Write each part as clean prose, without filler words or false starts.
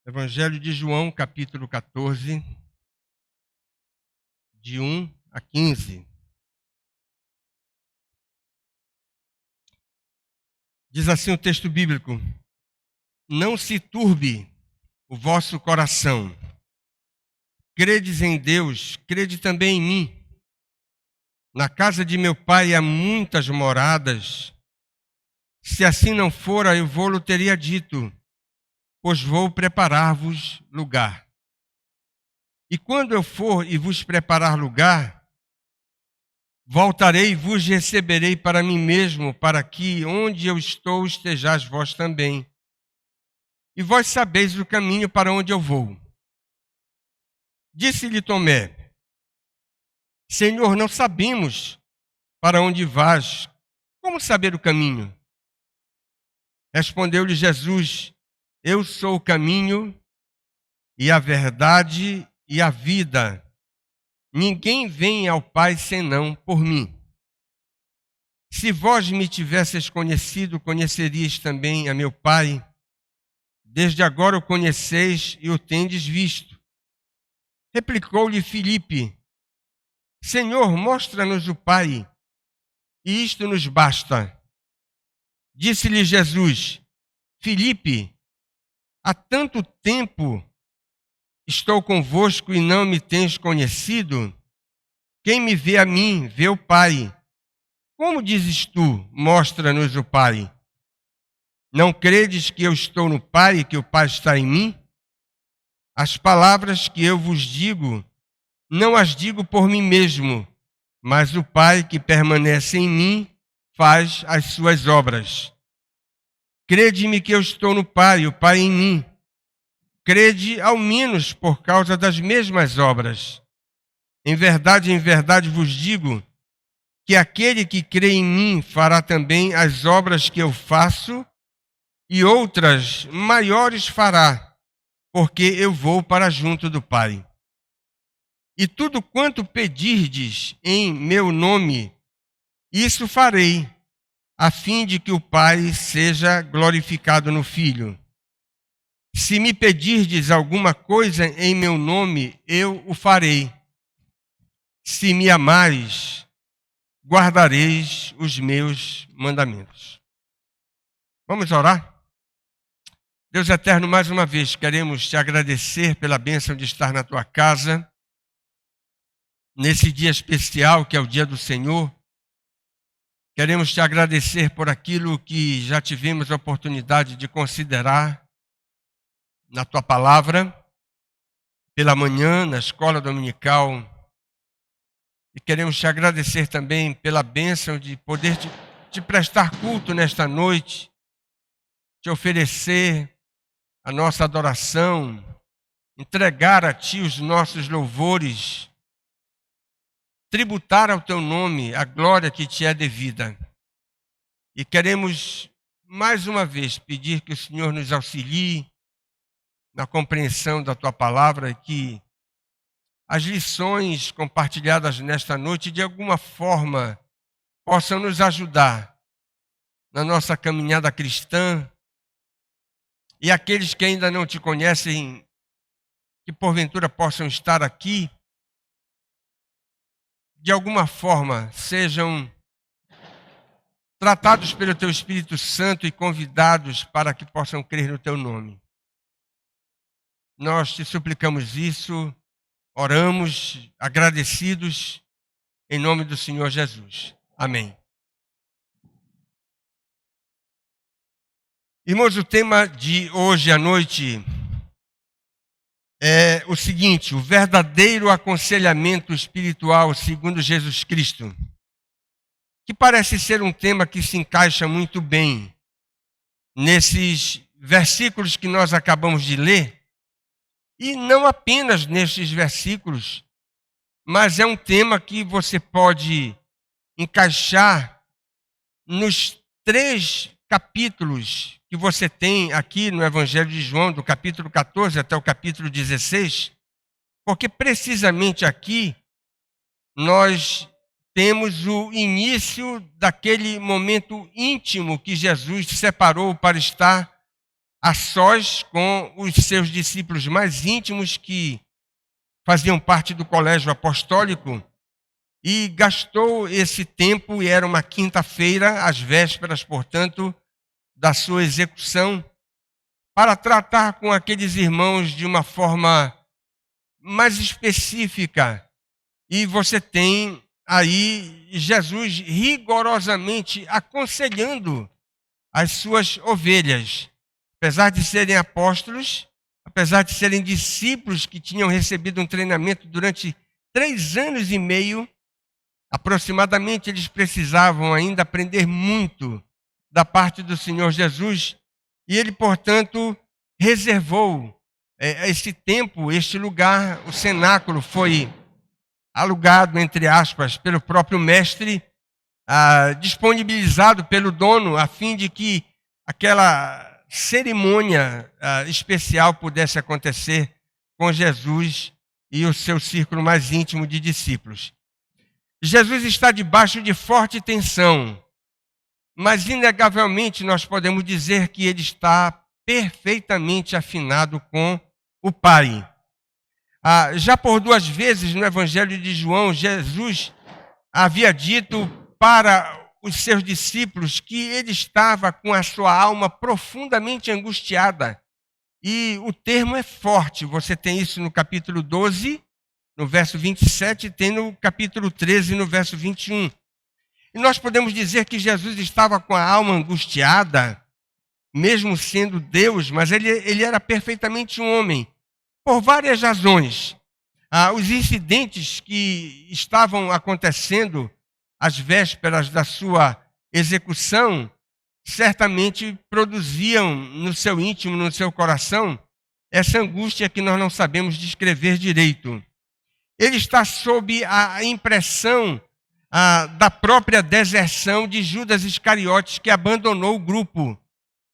Evangelho de João, capítulo 14, de 1 a 15. Diz assim o texto bíblico: Não se turbe o vosso coração. Credes em Deus, crede também em mim. Na casa de meu pai há muitas moradas. Se assim não fora, eu vou-lo teria dito, pois vou preparar-vos lugar. E quando eu for e vos preparar lugar, voltarei e vos receberei para mim mesmo, para que onde eu estou estejais vós também. E vós sabeis o caminho para onde eu vou. Disse-lhe Tomé: Senhor, não sabemos para onde vais. Como saber o caminho? Respondeu-lhe Jesus: Eu sou o caminho e a verdade e a vida. Ninguém vem ao Pai senão por mim. Se vós me tivesseis conhecido, conheceríeis também a meu Pai. Desde agora o conheceis e o tendes visto. Replicou-lhe Filipe: Senhor, mostra-nos o Pai, e isto nos basta. Disse-lhe Jesus: Filipe, há tanto tempo estou convosco e não me tens conhecido? Quem me vê a mim, vê o Pai. Como dizes tu, mostra-nos o Pai? Não credes que eu estou no Pai e que o Pai está em mim? As palavras que eu vos digo, não as digo por mim mesmo, mas o Pai que permanece em mim faz as suas obras. Crede-me que eu estou no Pai e o Pai em mim. Crede ao menos por causa das mesmas obras. Em verdade vos digo que aquele que crê em mim fará também as obras que eu faço e outras maiores fará, porque eu vou para junto do Pai. E tudo quanto pedirdes em meu nome, isso farei, a fim de que o Pai seja glorificado no Filho. Se me pedirdes alguma coisa em meu nome, eu o farei. Se me amais, guardareis os meus mandamentos. Vamos orar? Deus eterno, mais uma vez queremos te agradecer pela bênção de estar na tua casa, nesse dia especial que é o dia do Senhor. Queremos te agradecer por aquilo que já tivemos a oportunidade de considerar na tua palavra, pela manhã, na escola dominical. E queremos te agradecer também pela bênção de poder te prestar culto nesta noite, te oferecer a nossa adoração, entregar a ti os nossos louvores, tributar ao teu nome a glória que te é devida. E queremos, mais uma vez, pedir que o Senhor nos auxilie na compreensão da tua palavra, que as lições compartilhadas nesta noite, de alguma forma, possam nos ajudar na nossa caminhada cristã. E aqueles que ainda não te conhecem, que porventura possam estar aqui, de alguma forma sejam tratados pelo teu Espírito Santo e convidados para que possam crer no teu nome. Nós te suplicamos isso, oramos agradecidos em nome do Senhor Jesus. Amém. Irmãos, o tema de hoje à noite é o seguinte: o verdadeiro aconselhamento espiritual segundo Jesus Cristo, que parece ser um tema que se encaixa muito bem nesses versículos que nós acabamos de ler, e não apenas nesses versículos, mas é um tema que você pode encaixar nos 3 capítulos que você tem aqui no Evangelho de João, do capítulo 14 até o capítulo 16, porque precisamente aqui nós temos o início daquele momento íntimo que Jesus separou para estar a sós com os seus discípulos mais íntimos que faziam parte do colégio apostólico, e gastou esse tempo, e era uma quinta-feira, às vésperas, portanto, da sua execução, para tratar com aqueles irmãos de uma forma mais específica. E você tem aí Jesus rigorosamente aconselhando as suas ovelhas. Apesar de serem apóstolos, apesar de serem discípulos que tinham recebido um treinamento durante 3 anos e meio, aproximadamente, eles precisavam ainda aprender muito da parte do Senhor Jesus, e ele, portanto, reservou esse tempo, este lugar. O cenáculo foi alugado, entre aspas, pelo próprio mestre, disponibilizado pelo dono, a fim de que aquela cerimônia especial pudesse acontecer com Jesus e o seu círculo mais íntimo de discípulos. Jesus está debaixo de forte tensão, mas inegavelmente nós podemos dizer que ele está perfeitamente afinado com o Pai. Já por 2 vezes no Evangelho de João, Jesus havia dito para os seus discípulos que ele estava com a sua alma profundamente angustiada. E o termo é forte, você tem isso no capítulo 12, no verso 27, e tem no capítulo 13, no verso 21. E nós podemos dizer que Jesus estava com a alma angustiada, mesmo sendo Deus, mas ele era perfeitamente um homem, por várias razões. Os incidentes que estavam acontecendo às vésperas da sua execução certamente produziam no seu íntimo, no seu coração, essa angústia que nós não sabemos descrever direito. Ele está sob a impressão da própria deserção de Judas Iscariotes, que abandonou o grupo,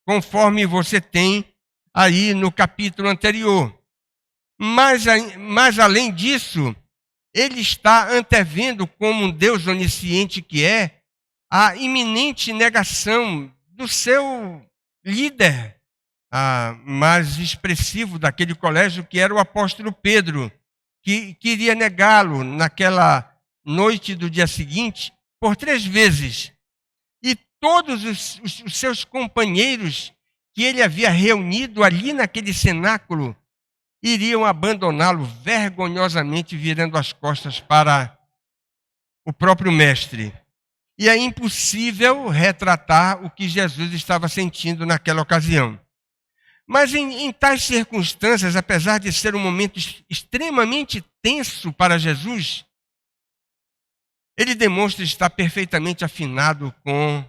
conforme você tem aí no capítulo anterior. Mas além disso, ele está antevendo, como um Deus onisciente que é, a iminente negação do seu líder mais expressivo daquele colégio, que era o apóstolo Pedro, que queria negá-lo naquela noite do dia seguinte por 3 vezes. E todos os seus companheiros que ele havia reunido ali naquele cenáculo iriam abandoná-lo vergonhosamente, virando as costas para o próprio mestre. E é impossível retratar o que Jesus estava sentindo naquela ocasião. Mas em tais circunstâncias, apesar de ser um momento extremamente tenso para Jesus, ele demonstra estar perfeitamente afinado com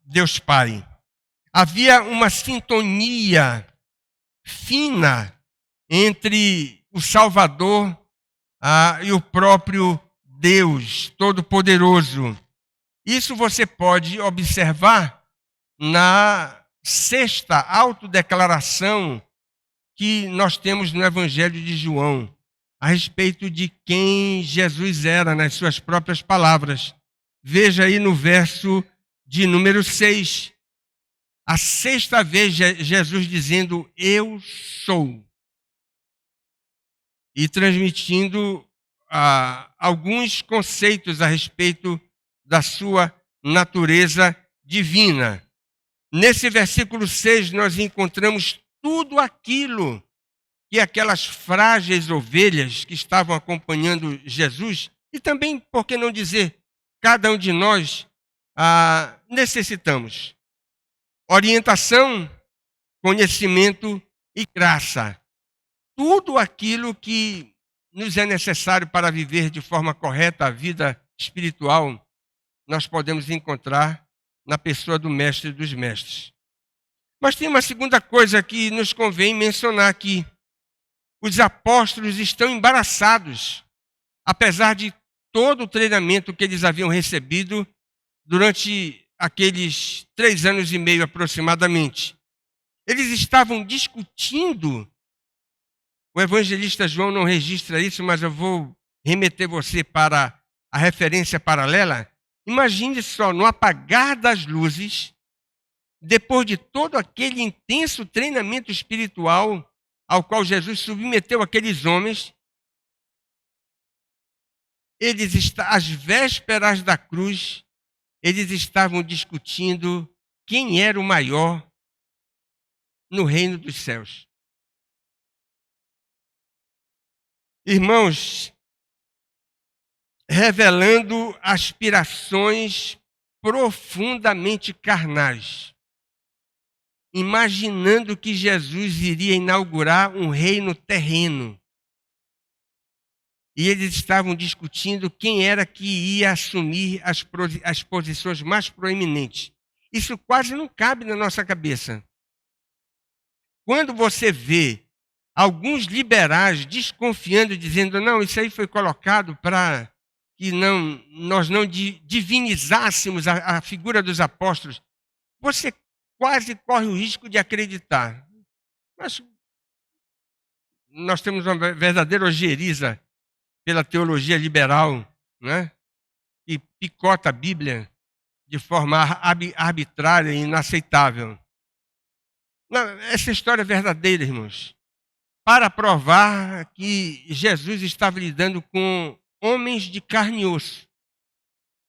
Deus Pai. Havia uma sintonia fina entre o Salvador e o próprio Deus Todo-Poderoso. Isso você pode observar na 6ª autodeclaração que nós temos no Evangelho de João, a respeito de quem Jesus era, nas suas próprias palavras. Veja aí no verso de número 6. A 6ª vez Jesus dizendo, eu sou. E transmitindo alguns conceitos a respeito da sua natureza divina. Nesse versículo 6 nós encontramos tudo aquilo que aquelas frágeis ovelhas que estavam acompanhando Jesus, e também, por que não dizer, cada um de nós necessitamos. Orientação, conhecimento e graça. Tudo aquilo que nos é necessário para viver de forma correta a vida espiritual, nós podemos encontrar na pessoa do Mestre dos Mestres. Mas tem uma segunda coisa que nos convém mencionar aqui. Os apóstolos estão embaraçados, apesar de todo o treinamento que eles haviam recebido durante aqueles 3 anos e meio aproximadamente. Eles estavam discutindo. O evangelista João não registra isso, mas eu vou remeter você para a referência paralela. Imagine só, no apagar das luzes, depois de todo aquele intenso treinamento espiritual ao qual Jesus submeteu aqueles homens, às vésperas da cruz, eles estavam discutindo quem era o maior no reino dos céus. Irmãos, revelando aspirações profundamente carnais, imaginando que Jesus iria inaugurar um reino terreno. E eles estavam discutindo quem era que ia assumir as posições mais proeminentes. Isso quase não cabe na nossa cabeça. Quando você vê alguns liberais desconfiando, dizendo, não, isso aí foi colocado para que nós não divinizássemos a figura dos apóstolos, você quase corre o risco de acreditar. Mas nós temos uma verdadeira ojeriza pela teologia liberal, né? Que picota a Bíblia de forma arbitrária e inaceitável. Não, essa história é verdadeira, irmãos, para provar que Jesus estava lidando com homens de carne e osso,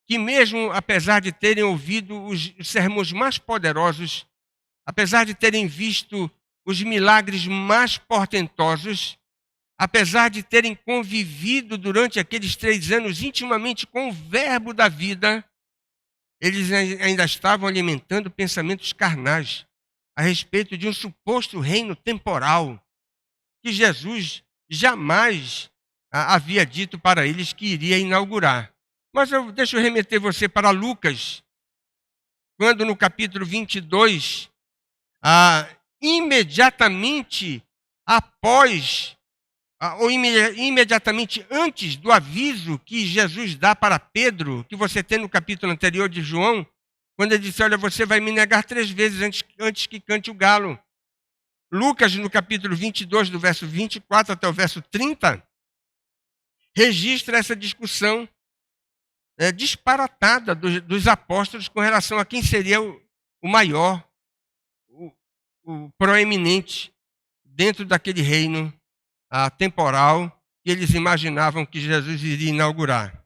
que mesmo apesar de terem ouvido os sermões mais poderosos, apesar de terem visto os milagres mais portentosos, apesar de terem convivido durante aqueles 3 anos intimamente com o verbo da vida, eles ainda estavam alimentando pensamentos carnais a respeito de um suposto reino temporal que Jesus jamais havia dito para eles que iria inaugurar. Mas deixa eu remeter você para Lucas, quando no capítulo 22, imediatamente após, ou imediatamente antes do aviso que Jesus dá para Pedro, que você tem no capítulo anterior de João, quando ele disse, olha, você vai me negar 3 vezes antes que cante o galo. Lucas, no capítulo 22, do verso 24 até o verso 30, registra essa discussão disparatada dos apóstolos com relação a quem seria o maior, o proeminente dentro daquele reino temporal que eles imaginavam que Jesus iria inaugurar.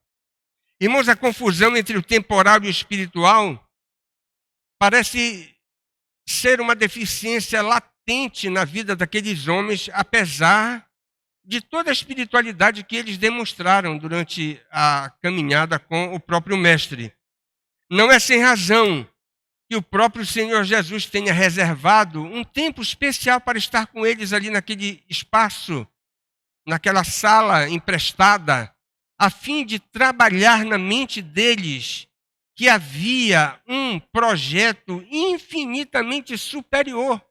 Irmãos, a confusão entre o temporal e o espiritual parece ser uma deficiência latente na vida daqueles homens, apesar de toda a espiritualidade que eles demonstraram durante a caminhada com o próprio Mestre. Não é sem razão que o próprio Senhor Jesus tenha reservado um tempo especial para estar com eles ali naquele espaço, naquela sala emprestada, a fim de trabalhar na mente deles que havia um projeto infinitamente superior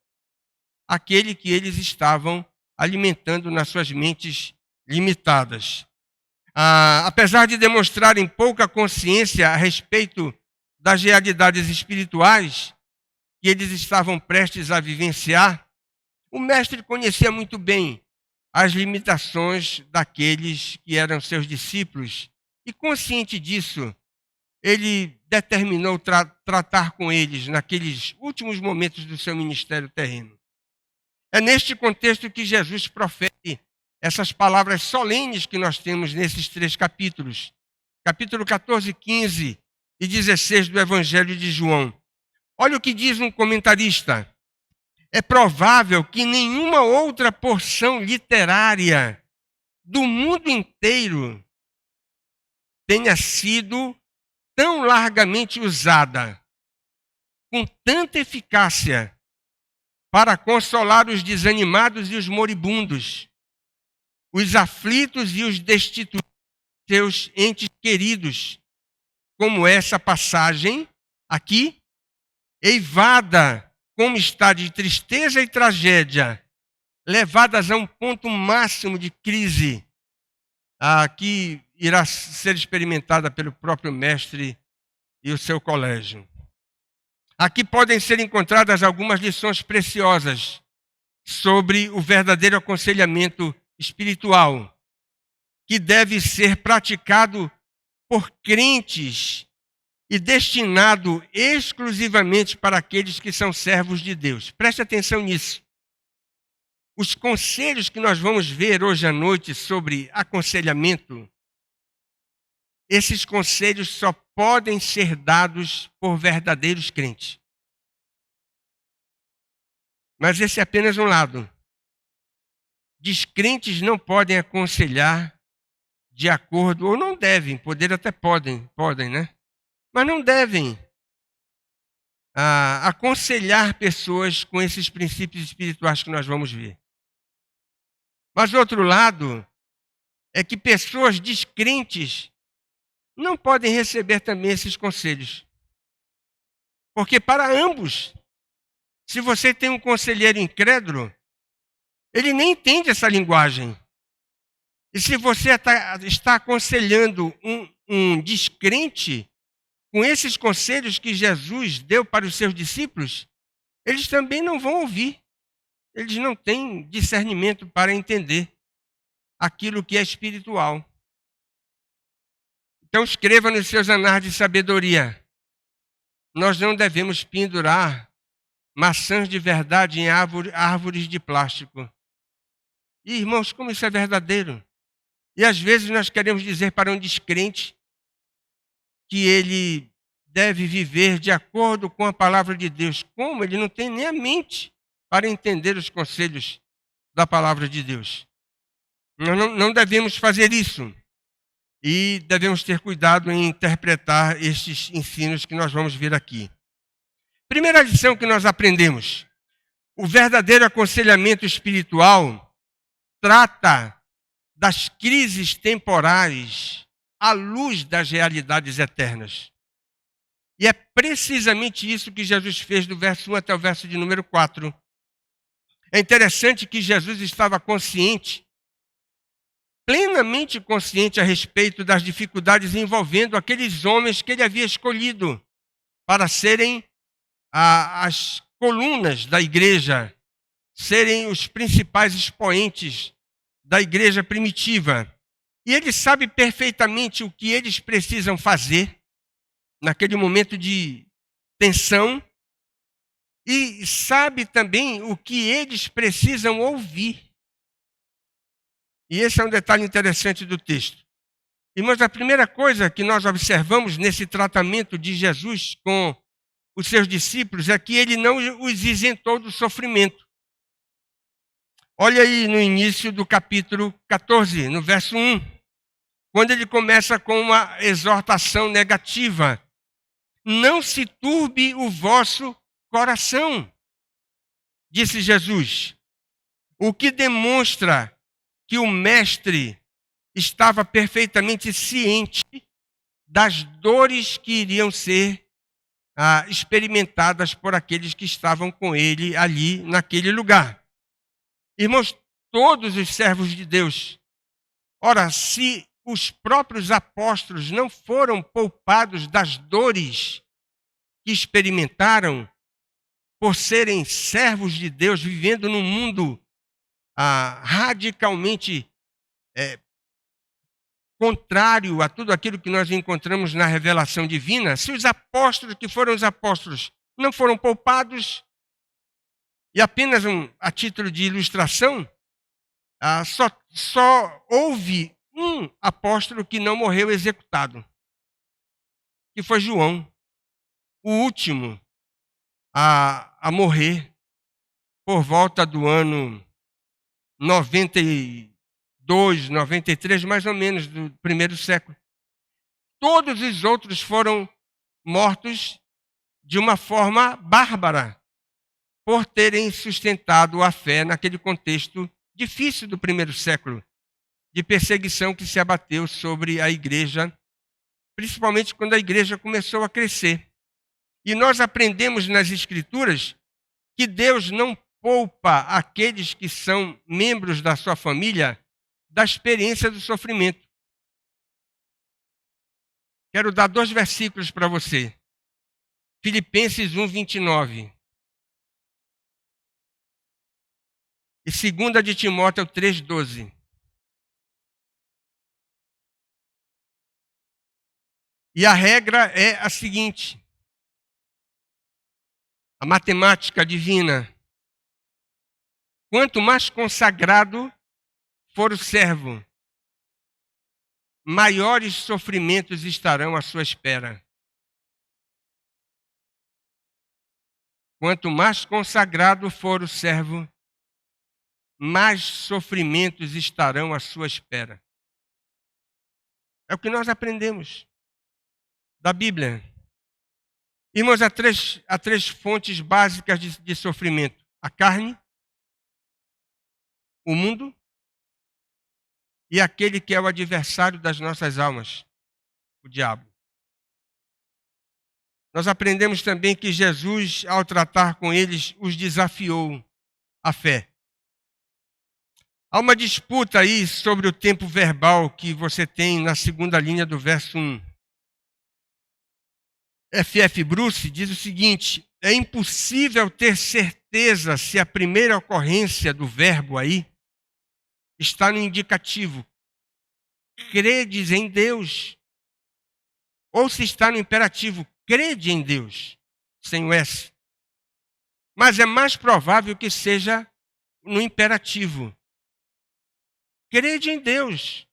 àquele que eles estavam alimentando nas suas mentes limitadas. Apesar de demonstrarem pouca consciência a respeito das realidades espirituais que eles estavam prestes a vivenciar, o Mestre conhecia muito bem as limitações daqueles que eram seus discípulos e, consciente disso, ele determinou tratar com eles naqueles últimos momentos do seu ministério terreno. É neste contexto que Jesus profere essas palavras solenes que nós temos nesses 3 capítulos. Capítulo 14, 15 e 16 do Evangelho de João. Olha o que diz um comentarista. É provável que nenhuma outra porção literária do mundo inteiro tenha sido tão largamente usada, com tanta eficácia, para consolar os desanimados e os moribundos, os aflitos e os destituídos, seus entes queridos, como essa passagem aqui, eivada como está de tristeza e tragédia, levadas a um ponto máximo de crise, que irá ser experimentada pelo próprio Mestre e o seu colégio. Aqui podem ser encontradas algumas lições preciosas sobre o verdadeiro aconselhamento espiritual, que deve ser praticado por crentes e destinado exclusivamente para aqueles que são servos de Deus. Preste atenção nisso. Os conselhos que nós vamos ver hoje à noite sobre aconselhamento, esses conselhos só podem ser dados por verdadeiros crentes. Mas esse é apenas um lado. Descrentes não podem aconselhar de acordo, ou não devem, poder até podem, né? Mas não devem aconselhar pessoas com esses princípios espirituais que nós vamos ver. Mas o outro lado é que pessoas descrentes não podem receber também esses conselhos. Porque para ambos, se você tem um conselheiro incrédulo, ele nem entende essa linguagem. E se você está aconselhando um descrente com esses conselhos que Jesus deu para os seus discípulos, eles também não vão ouvir. Eles não têm discernimento para entender aquilo que é espiritual. Então escreva nos seus anais de sabedoria. Nós não devemos pendurar maçãs de verdade em árvores de plástico. E, irmãos, como isso é verdadeiro? E às vezes nós queremos dizer para um descrente que ele deve viver de acordo com a palavra de Deus. Como? Ele não tem nem a mente para entender os conselhos da palavra de Deus. Nós não devemos fazer isso. E devemos ter cuidado em interpretar estes ensinos que nós vamos ver aqui. Primeira lição que nós aprendemos. O verdadeiro aconselhamento espiritual trata das crises temporais à luz das realidades eternas. E é precisamente isso que Jesus fez do verso 1 até o verso de número 4. É interessante que Jesus estava consciente, plenamente consciente a respeito das dificuldades envolvendo aqueles homens que ele havia escolhido para serem as colunas da igreja, serem os principais expoentes da igreja primitiva. E ele sabe perfeitamente o que eles precisam fazer naquele momento de tensão e sabe também o que eles precisam ouvir. E esse é um detalhe interessante do texto. Irmãos, a primeira coisa que nós observamos nesse tratamento de Jesus com os seus discípulos é que ele não os isentou do sofrimento. Olha aí no início do capítulo 14, no verso 1, quando ele começa com uma exortação negativa. Não se turbe o vosso coração, disse Jesus, o que demonstra que o mestre estava perfeitamente ciente das dores que iriam ser experimentadas por aqueles que estavam com ele ali naquele lugar. Irmãos, todos os servos de Deus, ora, se os próprios apóstolos não foram poupados das dores que experimentaram por serem servos de Deus, vivendo num mundo radicalmente contrário a tudo aquilo que nós encontramos na revelação divina, se os apóstolos que foram os apóstolos não foram poupados, e apenas a título de ilustração, só houve um apóstolo que não morreu executado, que foi João, o último a morrer por volta do ano 92, 93, mais ou menos, do primeiro século. Todos os outros foram mortos de uma forma bárbara, por terem sustentado a fé naquele contexto difícil do primeiro século, de perseguição que se abateu sobre a igreja, principalmente quando a igreja começou a crescer. E nós aprendemos nas Escrituras que Deus não poupa aqueles que são membros da sua família da experiência do sofrimento. Quero dar 2 versículos para você. Filipenses 1, 29. E 2 de Timóteo 3, 12. E a regra é a seguinte: a matemática divina. Quanto mais consagrado for o servo, maiores sofrimentos estarão à sua espera. Quanto mais consagrado for o servo, mais sofrimentos estarão à sua espera. É o que nós aprendemos da Bíblia. Irmãos, há três fontes básicas de sofrimento: a carne, o mundo e aquele que é o adversário das nossas almas, o diabo. Nós aprendemos também que Jesus, ao tratar com eles, os desafiou à fé. Há uma disputa aí sobre o tempo verbal que você tem na segunda linha do verso 1. F.F. Bruce diz o seguinte: é impossível ter certeza se a primeira ocorrência do verbo aí está no indicativo, credes em Deus, ou se está no imperativo, crede em Deus, sem o S. Mas é mais provável que seja no imperativo. Crede em Deus,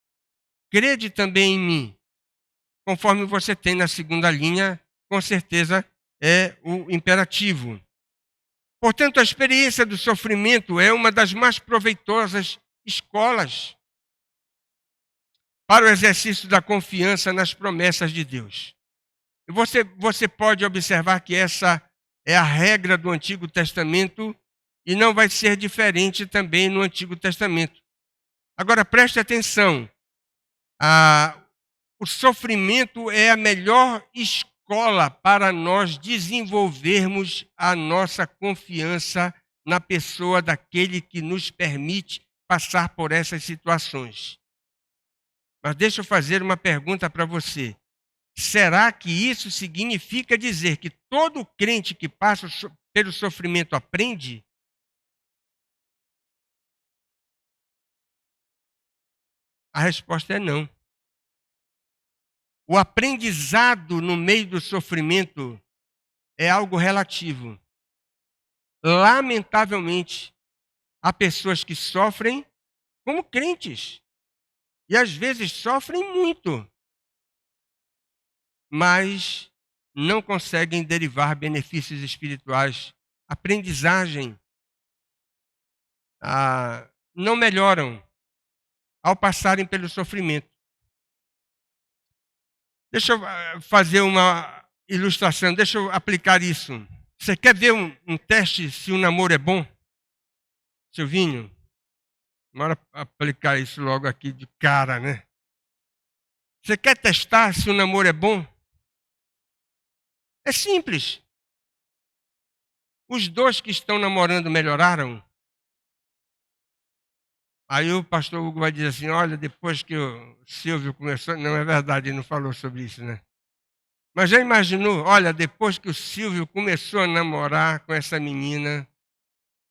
crede também em mim. Conforme você tem na segunda linha, com certeza é o imperativo. Portanto, a experiência do sofrimento é uma das mais proveitosas escolas para o exercício da confiança nas promessas de Deus. Você pode observar que essa é a regra do Antigo Testamento e não vai ser diferente também no Antigo Testamento. Agora, preste atenção. O sofrimento é a melhor escola para nós desenvolvermos a nossa confiança na pessoa daquele que nos permite passar por essas situações. Mas deixa eu fazer uma pergunta para você. Será que isso significa dizer que todo crente que passa pelo sofrimento aprende? A resposta é não. O aprendizado no meio do sofrimento é algo relativo. Lamentavelmente, há pessoas que sofrem como crentes. E às vezes sofrem muito, mas não conseguem derivar benefícios espirituais. Aprendizagem não melhoram ao passarem pelo sofrimento. Deixa eu fazer uma ilustração, deixa eu aplicar isso. Você quer ver um teste se o namoro é bom? Silvinho, bora aplicar isso logo aqui de cara, né? Você quer testar se o namoro é bom? É simples. Os dois que estão namorando melhoraram? Aí o pastor Hugo vai dizer assim: olha, depois que o Silvio começou... Não é verdade, ele não falou sobre isso, né? Mas já imaginou? Olha, depois que o Silvio começou a namorar com essa menina,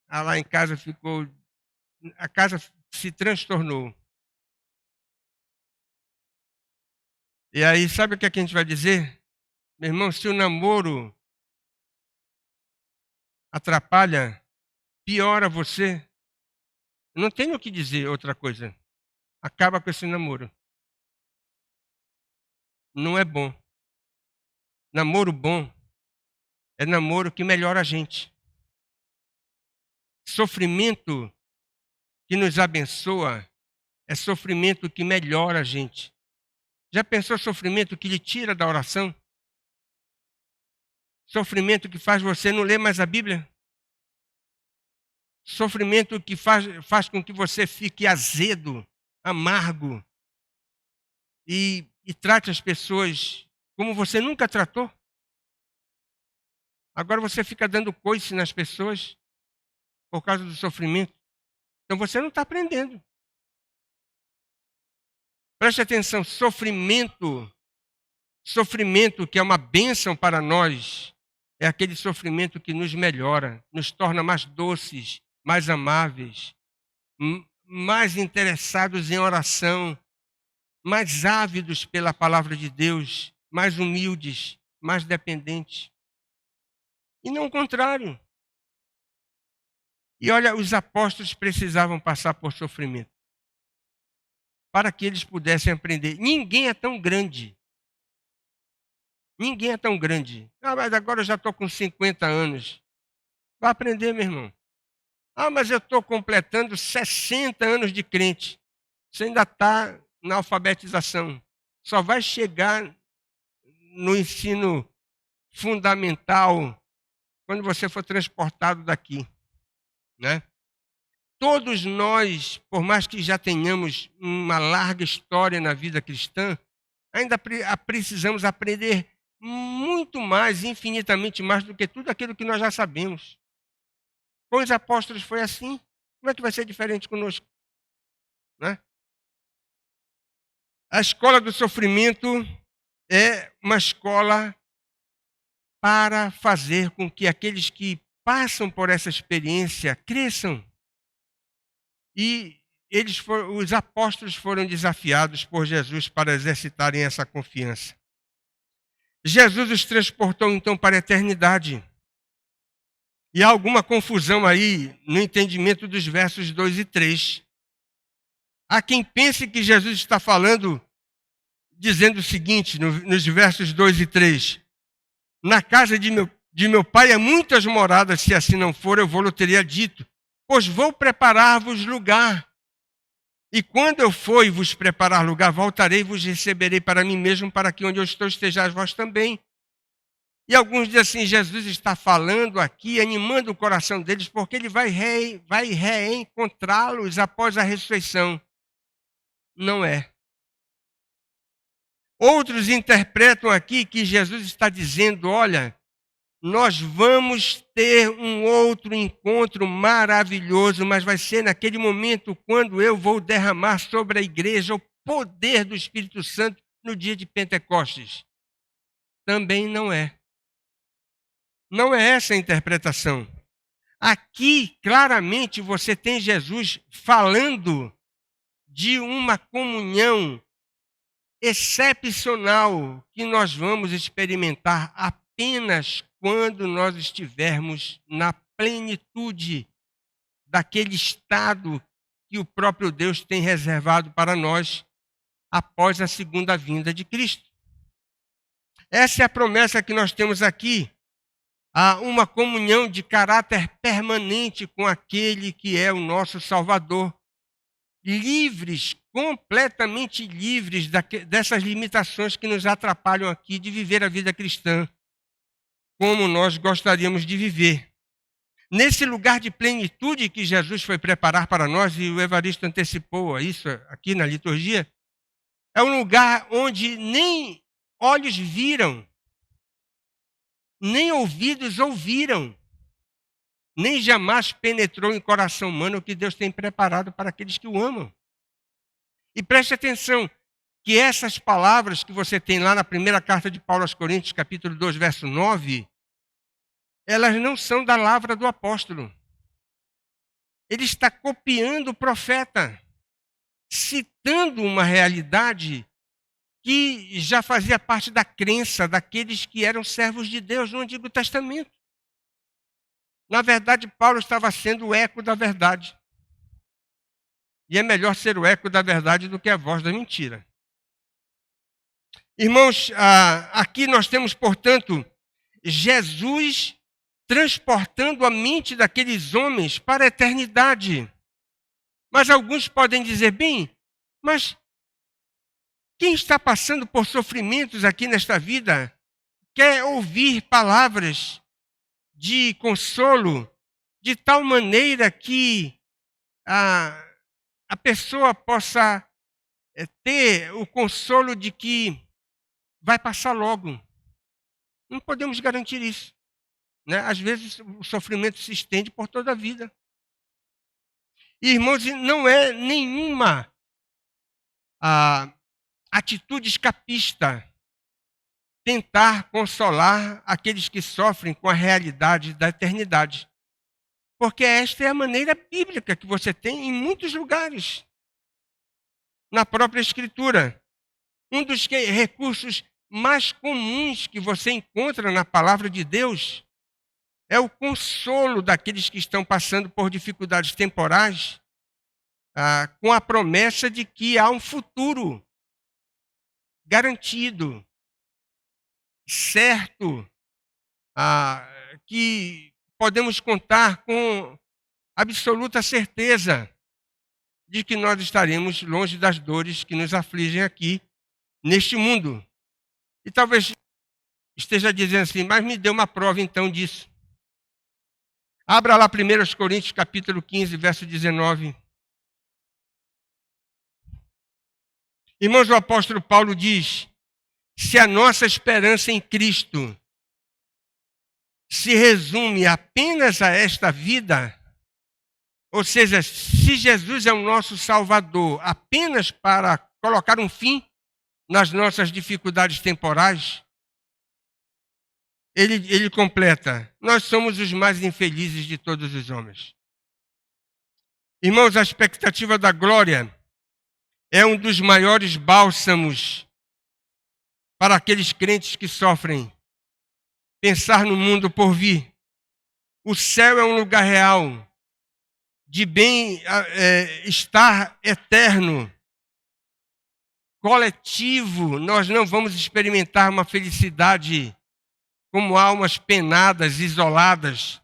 lá em casa ficou... A casa se transtornou. E aí, sabe o que a gente vai dizer? Meu irmão, se o namoro atrapalha, piora você, eu não tenho o que dizer outra coisa. Acaba com esse namoro. Não é bom. Namoro bom é namoro que melhora a gente. Sofrimento que nos abençoa é sofrimento que melhora a gente. Já pensou sofrimento que lhe tira da oração? Sofrimento que faz você não ler mais a Bíblia? Sofrimento que faz com que você fique azedo, amargo e trate as pessoas como você nunca tratou? Agora você fica dando coice nas pessoas por causa do sofrimento. Então você não está aprendendo. Preste atenção, sofrimento que é uma bênção para nós, é aquele sofrimento que nos melhora, nos torna mais doces, mais amáveis, mais interessados em oração, mais ávidos pela palavra de Deus, mais humildes, mais dependentes. E não o contrário. E olha, os apóstolos precisavam passar por sofrimento para que eles pudessem aprender. Ninguém é tão grande. Ninguém é tão grande. Ah, mas agora eu já estou com 50 anos. Vai aprender, meu irmão. Ah, mas eu estou completando 60 anos de crente. Você ainda está na alfabetização. Só vai chegar no ensino fundamental quando você for transportado daqui, né? Todos nós, por mais que já tenhamos uma larga história na vida cristã, ainda precisamos aprender muito mais, infinitamente mais do que tudo aquilo que nós já sabemos. Com os apóstolos foi assim. Como é que vai ser diferente conosco? Né? A escola do sofrimento é uma escola para fazer com que aqueles que passam por essa experiência cresçam. E os apóstolos foram desafiados por Jesus para exercitarem essa confiança. Jesus os transportou então para a eternidade. E há alguma confusão aí no entendimento dos versos 2 e 3. Há quem pense que Jesus está falando, dizendo o seguinte, nos versos 2 e 3. Na casa de meu pai há muitas moradas, se assim não for, eu vou-lhe teria dito, pois vou preparar-vos lugar. E quando eu for e vos preparar lugar, voltarei e vos receberei para mim mesmo, para que onde eu estou estejais vós também. E alguns dizem assim, Jesus está falando aqui, animando o coração deles, porque ele vai reencontrá-los após a ressurreição. Não é. Outros interpretam aqui que Jesus está dizendo, olha, nós vamos ter um outro encontro maravilhoso, mas vai ser naquele momento quando eu vou derramar sobre a igreja o poder do Espírito Santo no dia de Pentecostes. Também não é. Não é essa a interpretação. Aqui, claramente, você tem Jesus falando de uma comunhão excepcional que nós vamos experimentar apenas quando nós estivermos na plenitude daquele estado que o próprio Deus tem reservado para nós após a segunda vinda de Cristo. Essa é a promessa que nós temos aqui. Há uma comunhão de caráter permanente com aquele que é o nosso Salvador. Livres, completamente livres dessas limitações que nos atrapalham aqui de viver a vida cristã como nós gostaríamos de viver. Nesse lugar de plenitude que Jesus foi preparar para nós, e o Evaristo antecipou isso aqui na liturgia, é um lugar onde nem olhos viram, nem ouvidos ouviram, nem jamais penetrou em coração humano o que Deus tem preparado para aqueles que o amam. E preste atenção, que essas palavras que você tem lá na primeira carta de Paulo aos Coríntios, capítulo 2, verso 9, elas não são da lavra do apóstolo. Ele está copiando o profeta, citando uma realidade que já fazia parte da crença daqueles que eram servos de Deus no Antigo Testamento. Na verdade, Paulo estava sendo o eco da verdade. E é melhor ser o eco da verdade do que a voz da mentira. Irmãos, aqui nós temos, portanto, Jesus transportando a mente daqueles homens para a eternidade. Mas alguns podem dizer, bem, mas quem está passando por sofrimentos aqui nesta vida quer ouvir palavras de consolo de tal maneira que a pessoa possa ter o consolo de que vai passar logo. Não podemos garantir isso. Né? Às vezes o sofrimento se estende por toda a vida. E, irmãos, não é nenhuma atitude escapista tentar consolar aqueles que sofrem com a realidade da eternidade. Porque esta é a maneira bíblica que você tem em muitos lugares. Na própria Escritura. Um dos recursos mais comuns que você encontra na palavra de Deus é o consolo daqueles que estão passando por dificuldades temporais, com a promessa de que há um futuro garantido, certo, que podemos contar com absoluta certeza de que nós estaremos longe das dores que nos afligem aqui neste mundo. E talvez esteja dizendo assim, mas me dê uma prova então disso. Abra lá 1 Coríntios capítulo 15, verso 19. Irmãos, o apóstolo Paulo diz, se a nossa esperança em Cristo se resume apenas a esta vida, ou seja, se Jesus é o nosso Salvador apenas para colocar um fim nas nossas dificuldades temporais, ele completa, nós somos os mais infelizes de todos os homens. Irmãos, a expectativa da glória é um dos maiores bálsamos para aqueles crentes que sofrem. Pensar no mundo por vir. O céu é um lugar real, de bem-estar eterno, coletivo. Nós não vamos experimentar uma felicidade como almas penadas, isoladas,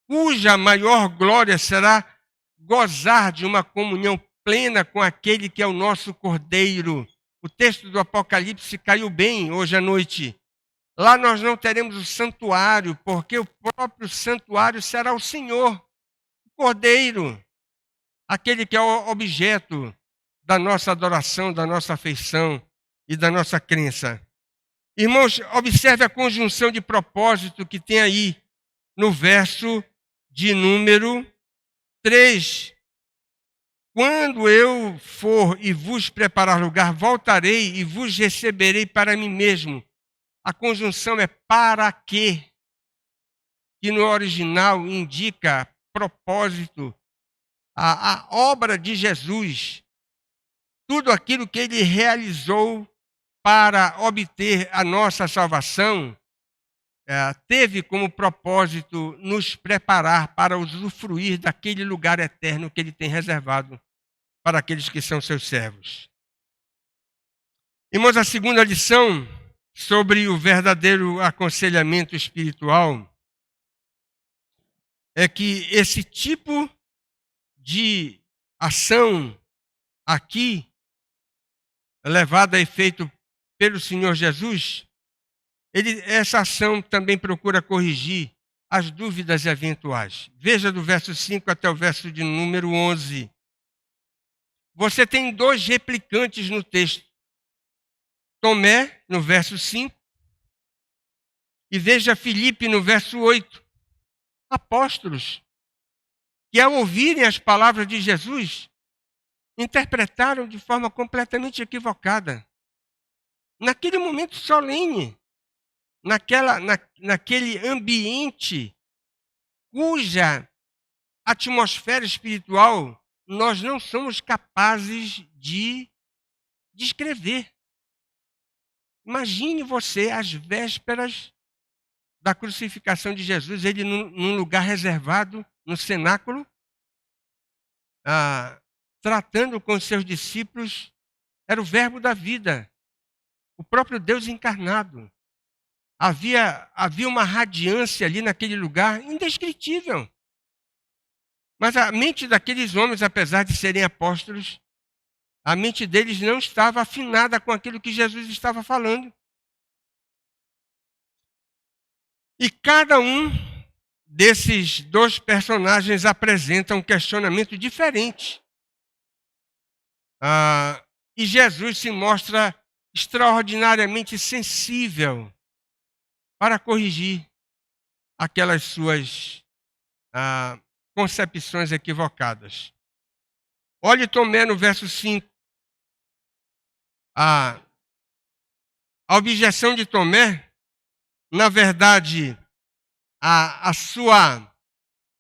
cuja maior glória será gozar de uma comunhão plena com aquele que é o nosso Cordeiro. O texto do Apocalipse caiu bem hoje à noite. Lá nós não teremos o santuário, porque o próprio santuário será o Senhor, o Cordeiro, aquele que é o objeto da nossa adoração, da nossa afeição e da nossa crença. Irmãos, observe a conjunção de propósito que tem aí no verso de número 3. Quando eu for e vos preparar lugar, voltarei e vos receberei para mim mesmo. A conjunção é para quê, que no original indica propósito, a obra de Jesus, tudo aquilo que ele realizou para obter a nossa salvação, teve como propósito nos preparar para usufruir daquele lugar eterno que ele tem reservado para aqueles que são seus servos. Irmãos, a segunda lição sobre o verdadeiro aconselhamento espiritual é que esse tipo de ação aqui, levada a efeito pelo Senhor Jesus, essa ação também procura corrigir as dúvidas eventuais. Veja do verso 5 até o verso de número 11. Você tem dois replicantes no texto. Tomé, no verso 5, e veja Filipe, no verso 8. Apóstolos, que ao ouvirem as palavras de Jesus, interpretaram de forma completamente equivocada. Naquele momento solene, naquele ambiente cuja atmosfera espiritual nós não somos capazes de descrever. Imagine você, às vésperas da crucificação de Jesus, ele num lugar reservado, no cenáculo, tratando com os seus discípulos, era o verbo da vida, o próprio Deus encarnado. Havia uma radiância ali naquele lugar indescritível. Mas a mente daqueles homens, apesar de serem apóstolos, a mente deles não estava afinada com aquilo que Jesus estava falando. E cada um desses dois personagens apresenta um questionamento diferente. E Jesus se mostra extraordinariamente sensível para corrigir aquelas suas concepções equivocadas. Olhe Tomé no verso 5. A objeção de Tomé, na verdade,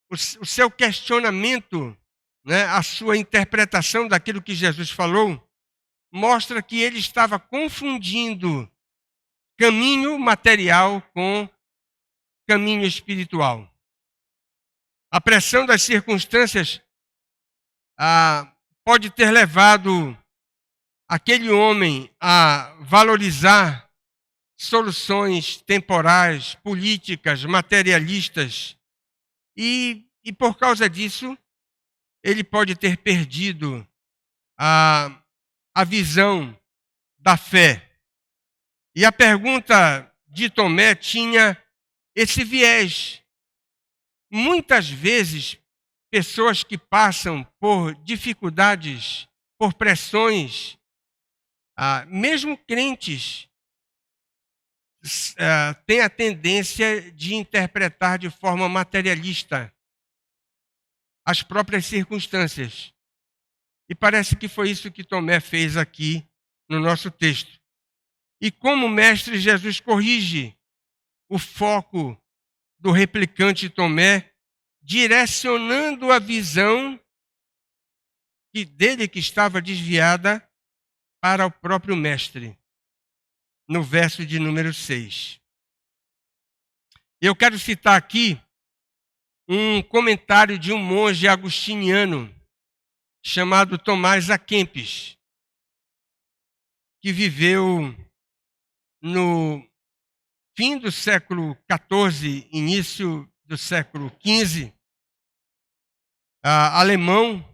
o seu questionamento, né, a sua interpretação daquilo que Jesus falou, mostra que ele estava confundindo caminho material com caminho espiritual. A pressão das circunstâncias pode ter levado aquele homem a valorizar soluções temporais, políticas, materialistas, e por causa disso, ele pode ter perdido a visão da fé. E a pergunta de Tomé tinha esse viés. Muitas vezes, pessoas que passam por dificuldades, por pressões, mesmo crentes, têm a tendência de interpretar de forma materialista as próprias circunstâncias. E parece que foi isso que Tomé fez aqui no nosso texto. E como o Mestre Jesus corrige o foco do replicante Tomé, direcionando a visão dele que estava desviada para o próprio Mestre, no verso de número 6. Eu quero citar aqui um comentário de um monge agostiniano chamado Tomás à Kempis, que viveu no fim do século XIV, início do século XV, alemão,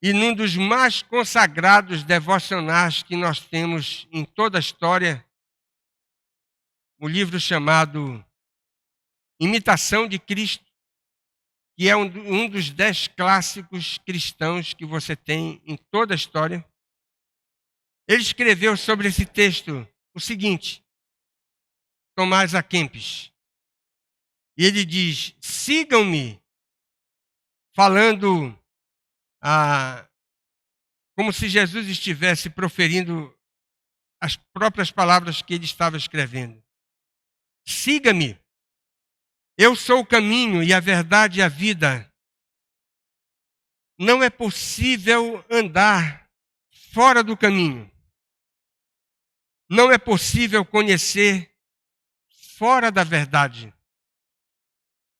e num dos mais consagrados devocionais que nós temos em toda a história, o livro chamado Imitação de Cristo, que é um dos 10 clássicos cristãos que você tem em toda a história. Ele escreveu sobre esse texto o seguinte, Tomás à Kempis, e ele diz: sigam-me, falando como se Jesus estivesse proferindo as próprias palavras que ele estava escrevendo. Siga-me, eu sou o caminho e a verdade e a vida. Não é possível andar fora do caminho. Não é possível conhecer fora da verdade.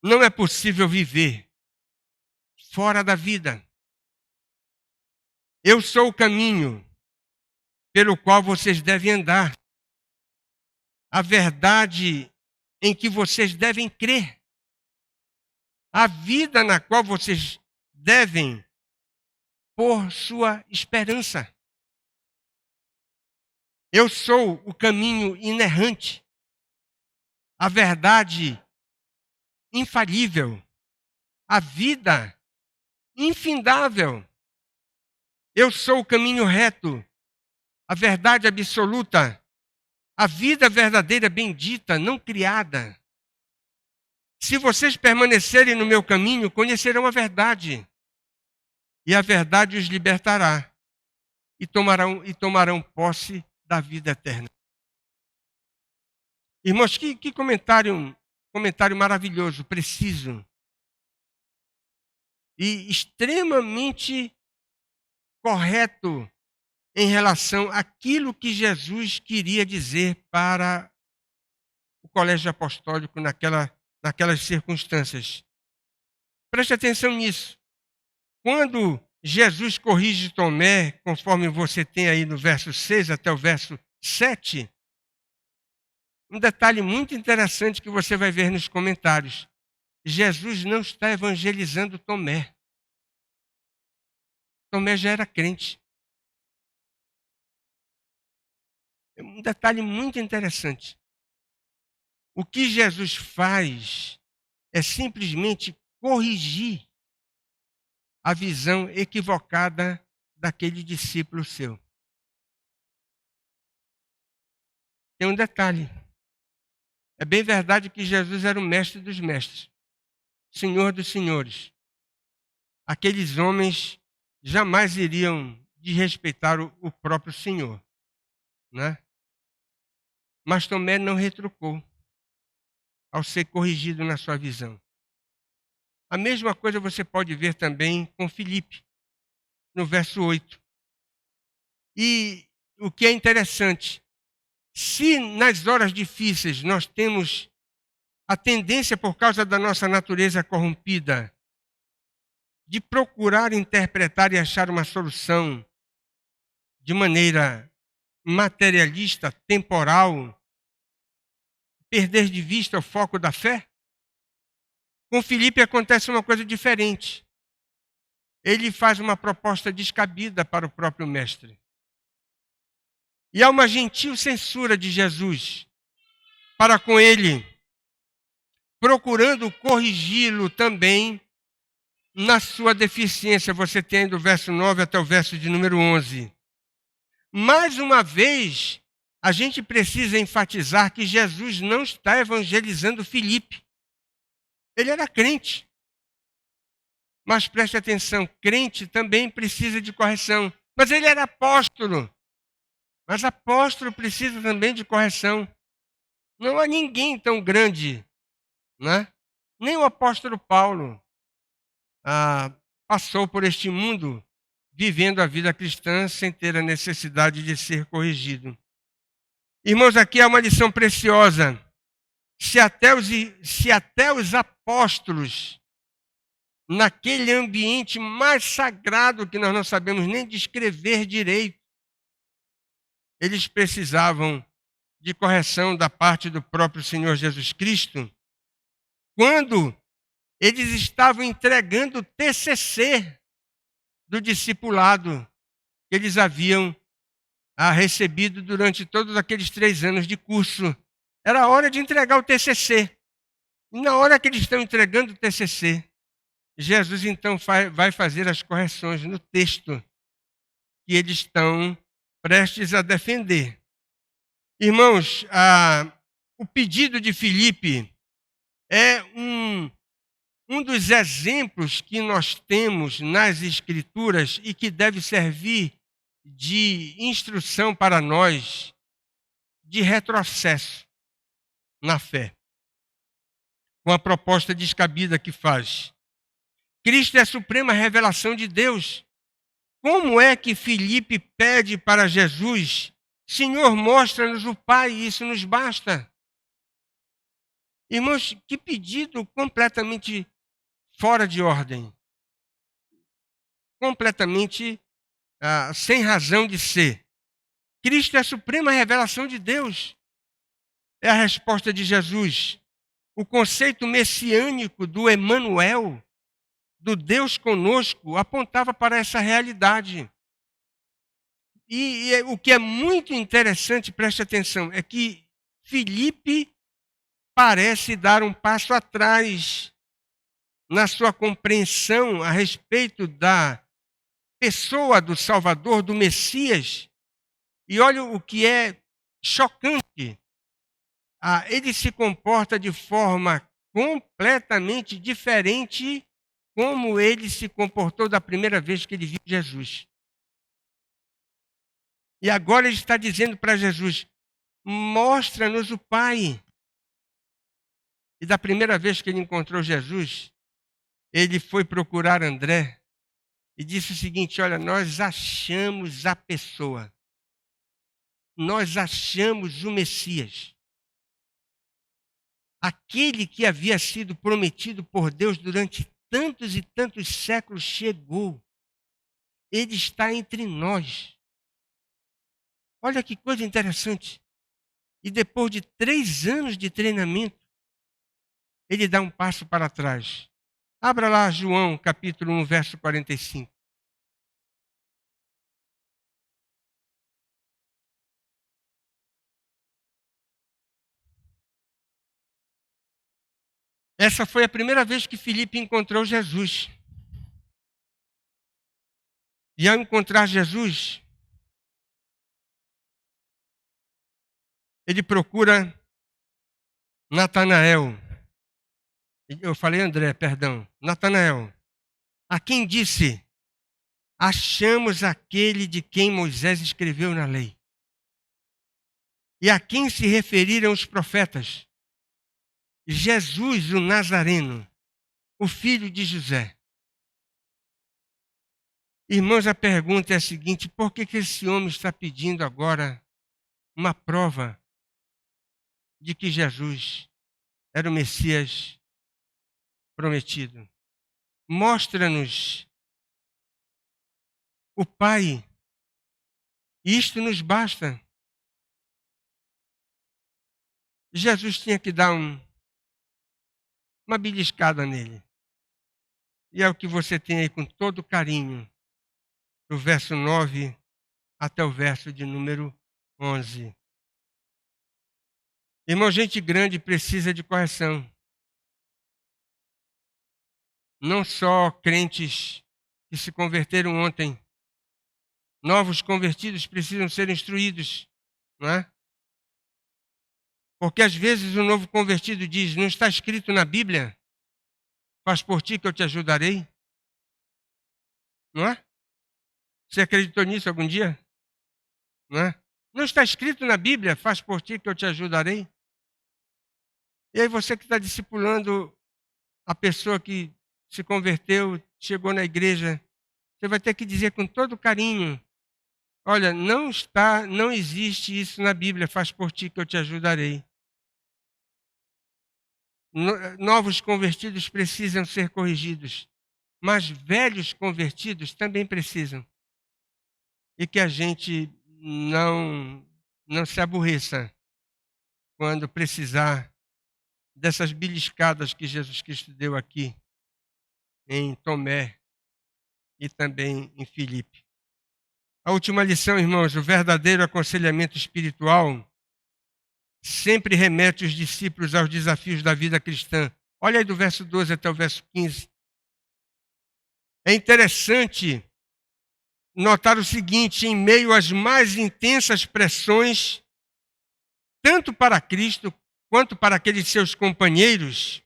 Não é possível viver fora da vida. Eu sou o caminho pelo qual vocês devem andar. A verdade em que vocês devem crer. A vida na qual vocês devem pôr sua esperança. Eu sou o caminho inerrante. A verdade infalível. A vida infindável. Eu sou o caminho reto. A verdade absoluta. A vida verdadeira, bendita, não criada. Se vocês permanecerem no meu caminho, conhecerão a verdade. E a verdade os libertará. E tomarão posse da vida eterna. Irmãos, que comentário maravilhoso, preciso. E extremamente correto em relação àquilo que Jesus queria dizer para o colégio apostólico naquelas circunstâncias. Preste atenção nisso. Quando Jesus corrige Tomé, conforme você tem aí no verso 6 até o verso 7, um detalhe muito interessante que você vai ver nos comentários. Jesus não está evangelizando Tomé. Tomé já era crente. É um detalhe muito interessante. O que Jesus faz é simplesmente corrigir a visão equivocada daquele discípulo seu. Tem um detalhe. É bem verdade que Jesus era o mestre dos mestres, Senhor dos senhores. Aqueles homens jamais iriam desrespeitar o próprio Senhor, né? Mas Tomé não retrucou ao ser corrigido na sua visão. A mesma coisa você pode ver também com Filipe, no verso 8. E o que é interessante, se nas horas difíceis nós temos a tendência, por causa da nossa natureza corrompida, de procurar interpretar e achar uma solução de maneira materialista, temporal, perder de vista o foco da fé, com Filipe acontece uma coisa diferente. Ele faz uma proposta descabida para o próprio mestre. E há uma gentil censura de Jesus para com ele, procurando corrigi-lo também na sua deficiência. Você tem do verso 9 até o verso de número 11. Mais uma vez, a gente precisa enfatizar que Jesus não está evangelizando Filipe. Ele era crente. Mas preste atenção, crente também precisa de correção. Mas ele era apóstolo. Mas apóstolo precisa também de correção. Não há ninguém tão grande, né? Nem o apóstolo Paulo passou por este mundo vivendo a vida cristã sem ter a necessidade de ser corrigido. Irmãos, aqui há uma lição preciosa. Se até os apóstolos, naquele ambiente mais sagrado que nós não sabemos nem descrever direito, eles precisavam de correção da parte do próprio Senhor Jesus Cristo, quando eles estavam entregando o TCC do discipulado que eles haviam recebido durante todos aqueles 3 anos de curso. Era a hora de entregar o TCC. E na hora que eles estão entregando o TCC, Jesus então vai fazer as correções no texto que eles estão prestes a defender. Irmãos, o pedido de Filipe é um dos exemplos que nós temos nas Escrituras e que deve servir de instrução para nós de retrocesso na fé, com a proposta descabida que faz. Cristo é a suprema revelação de Deus. Como é que Filipe pede para Jesus: Senhor, mostra-nos o Pai, isso nos basta? Irmãos, que pedido completamente fora de ordem. Completamente sem razão de ser. Cristo é a suprema revelação de Deus. É a resposta de Jesus. O conceito messiânico do Emanuel, do Deus conosco, apontava para essa realidade. E o que é muito interessante, preste atenção, é que Filipe parece dar um passo atrás na sua compreensão a respeito da pessoa do Salvador, do Messias. E olha o que é chocante. Ele se comporta de forma completamente diferente como ele se comportou da primeira vez que ele viu Jesus. E agora ele está dizendo para Jesus: mostra-nos o Pai. E da primeira vez que ele encontrou Jesus, ele foi procurar André e disse o seguinte: olha, nós achamos a pessoa. Nós achamos o Messias. Aquele que havia sido prometido por Deus durante tantos e tantos séculos chegou. Ele está entre nós. Olha que coisa interessante. E depois de 3 anos de treinamento, ele dá um passo para trás. Abra lá João, capítulo 1, verso 45. Essa foi a primeira vez que Filipe encontrou Jesus. E ao encontrar Jesus, ele procura Natanael. Eu falei André, perdão. Natanael, a quem disse: achamos aquele de quem Moisés escreveu na lei. E a quem se referiram os profetas? Jesus, o Nazareno, o filho de José. Irmãos, a pergunta é a seguinte: por que esse homem está pedindo agora uma prova de que Jesus era o Messias prometido? Mostra-nos o Pai. Isto nos basta. Jesus tinha que dar uma beliscada nele. E é o que você tem aí com todo carinho, do verso 9 até o verso de número 11. Irmão, gente grande precisa de correção. Não só crentes que se converteram ontem. Novos convertidos precisam ser instruídos, não é? Porque às vezes o novo convertido diz: não está escrito na Bíblia? Faz por ti que eu te ajudarei. Não é? Você acreditou nisso algum dia? Não é? Não está escrito na Bíblia: faz por ti que eu te ajudarei. E aí você que está discipulando a pessoa que se converteu, chegou na igreja, você vai ter que dizer com todo carinho: olha, não existe isso na Bíblia, faz por ti que eu te ajudarei. Novos convertidos precisam ser corrigidos, mas velhos convertidos também precisam. E que a gente não se aborreça quando precisar dessas beliscadas que Jesus Cristo deu aqui em Tomé e também em Filipe. A última lição, irmãos: o verdadeiro aconselhamento espiritual sempre remete os discípulos aos desafios da vida cristã. Olha aí do verso 12 até o verso 15. É interessante notar o seguinte: em meio às mais intensas pressões, tanto para Cristo quanto para aqueles seus companheiros,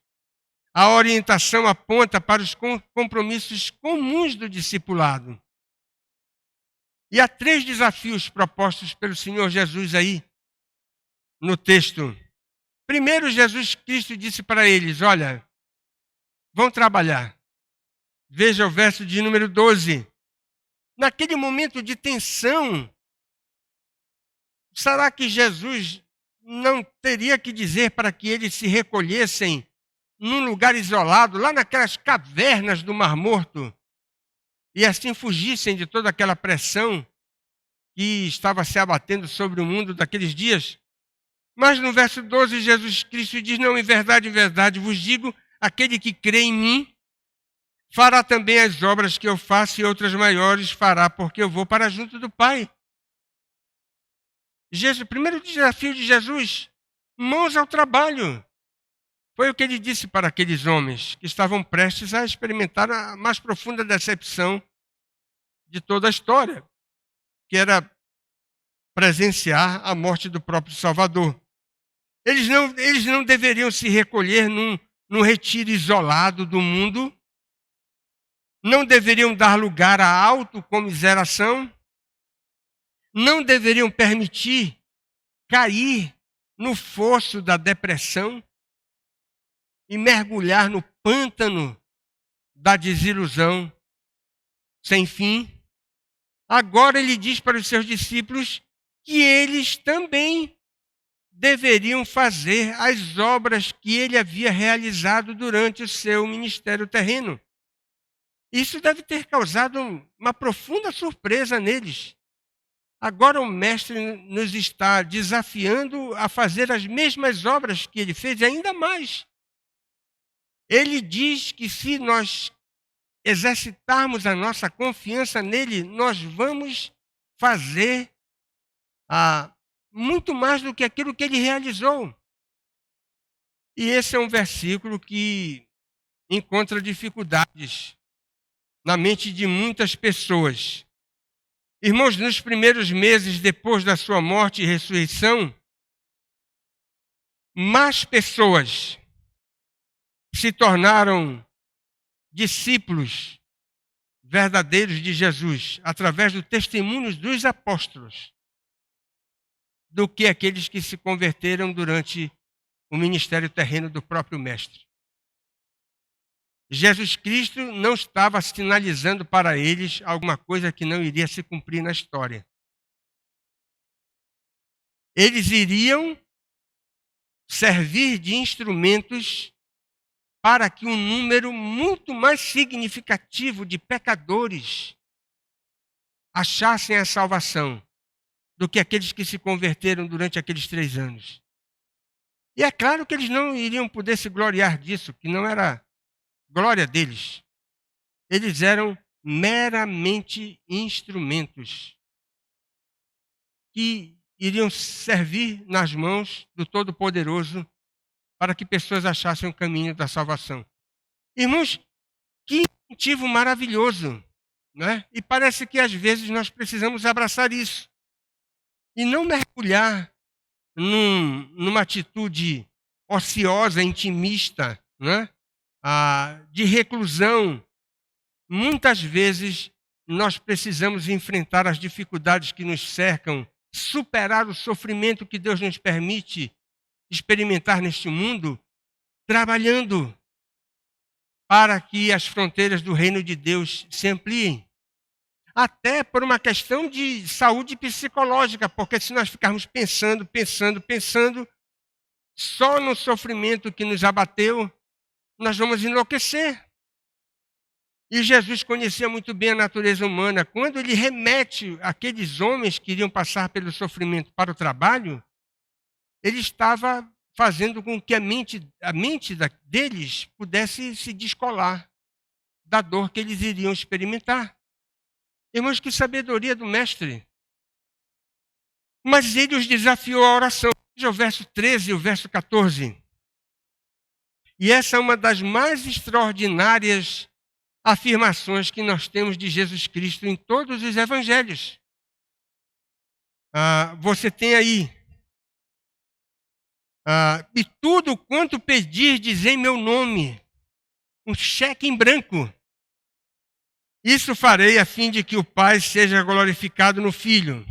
a orientação aponta para os compromissos comuns do discipulado. E há 3 desafios propostos pelo Senhor Jesus aí no texto. Primeiro, Jesus Cristo disse para eles: olha, vão trabalhar. Veja o verso de número 12. Naquele momento de tensão, será que Jesus não teria que dizer para que eles se recolhessem num lugar isolado, lá naquelas cavernas do Mar Morto, e assim fugissem de toda aquela pressão que estava se abatendo sobre o mundo daqueles dias? Mas no verso 12, Jesus Cristo diz: não, em verdade vos digo, aquele que crê em mim fará também as obras que eu faço, e outras maiores fará, porque eu vou para junto do Pai. O primeiro desafio de Jesus: mãos ao trabalho. Foi o que ele disse para aqueles homens que estavam prestes a experimentar a mais profunda decepção de toda a história, que era presenciar a morte do próprio Salvador. Eles não deveriam se recolher num retiro isolado do mundo, não deveriam dar lugar à autocomiseração, não deveriam permitir cair no fosso da depressão e mergulhar no pântano da desilusão sem fim. Agora ele diz para os seus discípulos que eles também deveriam fazer as obras que ele havia realizado durante o seu ministério terreno. Isso deve ter causado uma profunda surpresa neles. Agora o Mestre nos está desafiando a fazer as mesmas obras que ele fez, e ainda mais. Ele diz que se nós exercitarmos a nossa confiança nele, nós vamos fazer muito mais do que aquilo que ele realizou. E esse é um versículo que encontra dificuldades na mente de muitas pessoas. Irmãos, nos primeiros meses depois da sua morte e ressurreição, mais pessoas se tornaram discípulos verdadeiros de Jesus através do testemunho dos apóstolos do que aqueles que se converteram durante o ministério terreno do próprio Mestre. Jesus Cristo não estava sinalizando para eles alguma coisa que não iria se cumprir na história. Eles iriam servir de instrumentos para que um número muito mais significativo de pecadores achassem a salvação do que aqueles que se converteram durante aqueles 3 anos. E é claro que eles não iriam poder se gloriar disso, que não era glória deles. Eles eram meramente instrumentos que iriam servir nas mãos do Todo-Poderoso para que pessoas achassem o caminho da salvação. Irmãos, que motivo maravilhoso, né? E parece que às vezes nós precisamos abraçar isso e não mergulhar numa atitude ociosa, intimista, né? De reclusão. Muitas vezes nós precisamos enfrentar as dificuldades que nos cercam, superar o sofrimento que Deus nos permite experimentar neste mundo, trabalhando para que as fronteiras do reino de Deus se ampliem. Até por uma questão de saúde psicológica, porque se nós ficarmos pensando só no sofrimento que nos abateu, nós vamos enlouquecer. E Jesus conhecia muito bem a natureza humana. Quando ele remete aqueles homens que iriam passar pelo sofrimento para o trabalho, ele estava fazendo com que a mente deles pudesse se descolar da dor que eles iriam experimentar. Irmãos, que sabedoria do mestre. Mas ele os desafiou à oração. Veja o verso 13 e o verso 14. E essa é uma das mais extraordinárias afirmações que nós temos de Jesus Cristo em todos os evangelhos. Você tem aí: e tudo quanto pedirdes em meu nome, um cheque em branco. Isso farei a fim de que o Pai seja glorificado no Filho.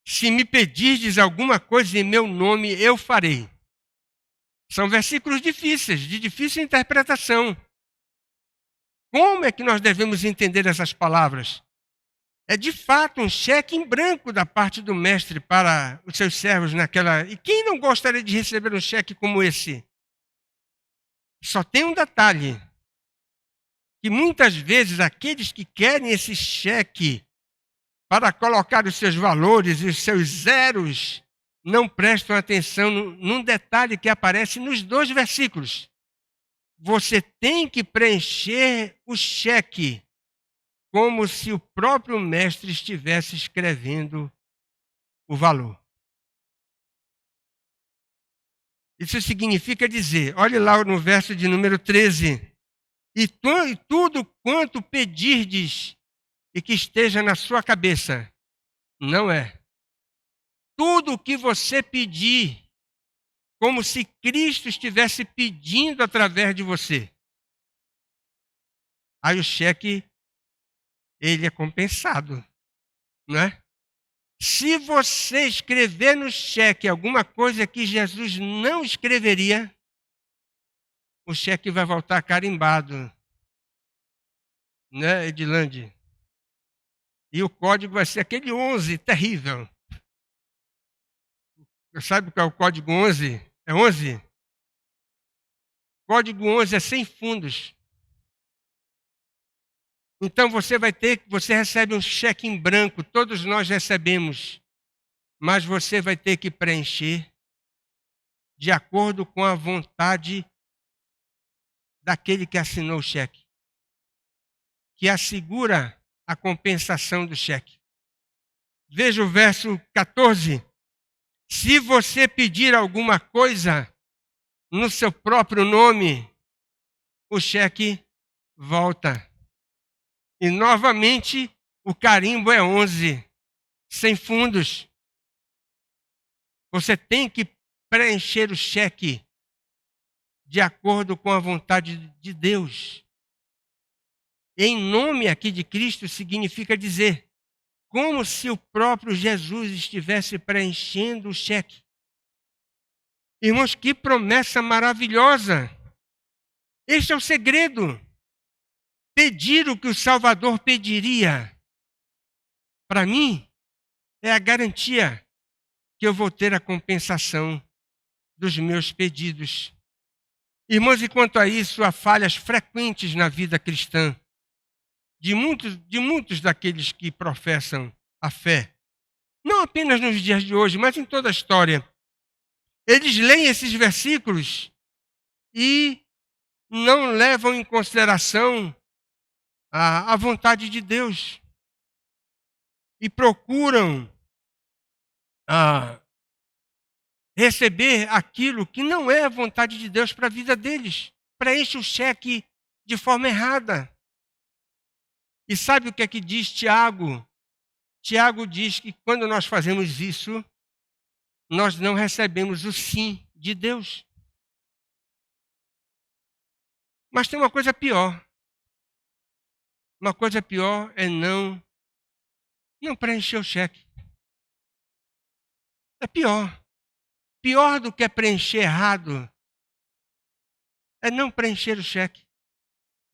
Se me pedirdes alguma coisa em meu nome, eu farei. São versículos difíceis, de difícil interpretação. Como é que nós devemos entender essas palavras? É de fato um cheque em branco da parte do mestre para os seus servos naquela... E quem não gostaria de receber um cheque como esse? Só tem um detalhe, que muitas vezes aqueles que querem esse cheque para colocar os seus valores e os seus zeros não prestam atenção num detalhe que aparece nos 2 versículos. Você tem que preencher o cheque como se o próprio mestre estivesse escrevendo o valor. Isso significa dizer, olhe lá no verso de número 13, e tudo quanto pedirdes e que esteja na sua cabeça, não é. Tudo o que você pedir, como se Cristo estivesse pedindo através de você. Aí o cheque, ele é compensado, não é? Se você escrever no cheque alguma coisa que Jesus não escreveria, o cheque vai voltar carimbado, né, Edilande? E o código vai ser aquele 11, terrível. Sabe qual é o código 11? É 11? Código 11 é sem fundos. Então você recebe um cheque em branco, todos nós recebemos, mas você vai ter que preencher de acordo com a vontade daquele que assinou o cheque, que assegura a compensação do cheque. Veja o verso 14. Se você pedir alguma coisa no seu próprio nome, o cheque volta. E novamente o carimbo é 11, sem fundos. Você tem que preencher o cheque de acordo com a vontade de Deus. Em nome aqui de Cristo significa dizer, como se o próprio Jesus estivesse preenchendo o cheque. Irmãos, que promessa maravilhosa! Este é o segredo. Pedir o que o Salvador pediria, para mim, é a garantia que eu vou ter a compensação dos meus pedidos. Irmãos, e quanto a isso, há falhas frequentes na vida cristã de muitos daqueles que professam a fé. Não apenas nos dias de hoje, mas em toda a história. Eles leem esses versículos e não levam em consideração a vontade de Deus. E procuram receber aquilo que não é a vontade de Deus para a vida deles. Preenche o cheque de forma errada. E sabe o que é que diz Tiago? Tiago diz que quando nós fazemos isso, nós não recebemos o sim de Deus. Mas tem uma coisa pior. Uma coisa pior é não preencher o cheque. É pior. Pior do que preencher errado é não preencher o cheque.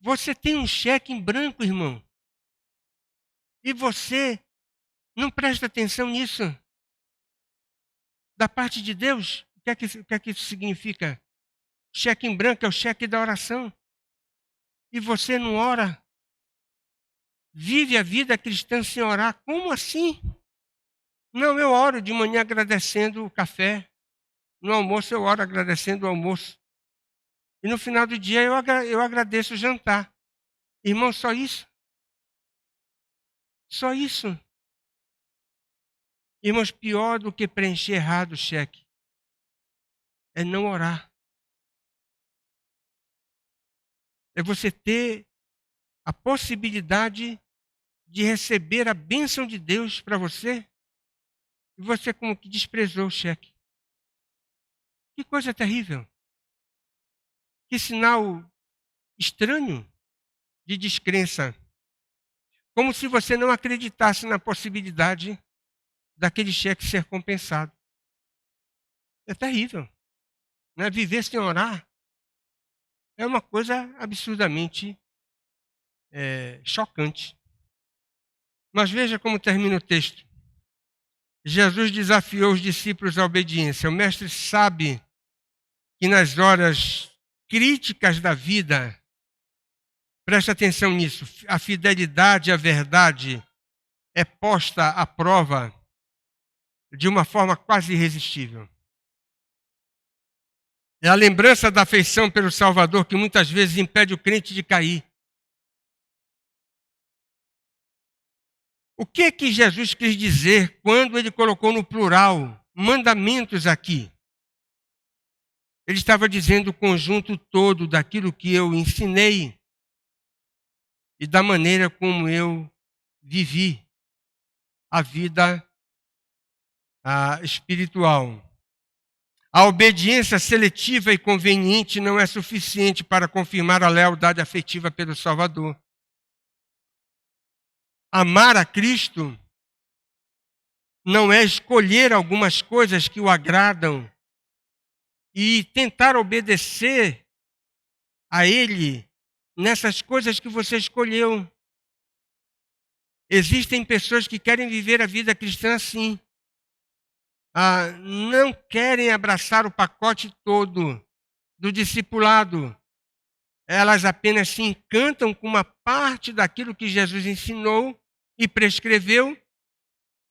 Você tem um cheque em branco, irmão. E você não presta atenção nisso. Da parte de Deus, o que é que isso significa? Cheque em branco é o cheque da oração. E você não ora. Vive a vida cristã sem orar. Como assim? Não, eu oro de manhã agradecendo o café. No almoço eu oro agradecendo o almoço. E no final do dia eu agradeço o jantar. Irmão, só isso? Só isso? Irmãos, pior do que preencher errado o cheque é não orar. É você ter a possibilidade de receber a bênção de Deus para você e você como que desprezou o cheque. Que coisa terrível. Que sinal estranho de descrença. Como se você não acreditasse na possibilidade daquele cheque ser compensado. É terrível. Né? Viver sem orar é uma coisa absurdamente chocante. Mas veja como termina o texto. Jesus desafiou os discípulos à obediência. O mestre sabe que nas horas críticas da vida, preste atenção nisso, a fidelidade à verdade é posta à prova de uma forma quase irresistível. É a lembrança da afeição pelo Salvador que muitas vezes impede o crente de cair. O que Jesus quis dizer quando ele colocou no plural mandamentos aqui? Ele estava dizendo o conjunto todo daquilo que eu ensinei e da maneira como eu vivi a vida espiritual. A obediência seletiva e conveniente não é suficiente para confirmar a lealdade afetiva pelo Salvador. Amar a Cristo não é escolher algumas coisas que o agradam e tentar obedecer a Ele nessas coisas que você escolheu. Existem pessoas que querem viver a vida cristã assim. Não querem abraçar o pacote todo do discipulado. Elas apenas se encantam com uma parte daquilo que Jesus ensinou e prescreveu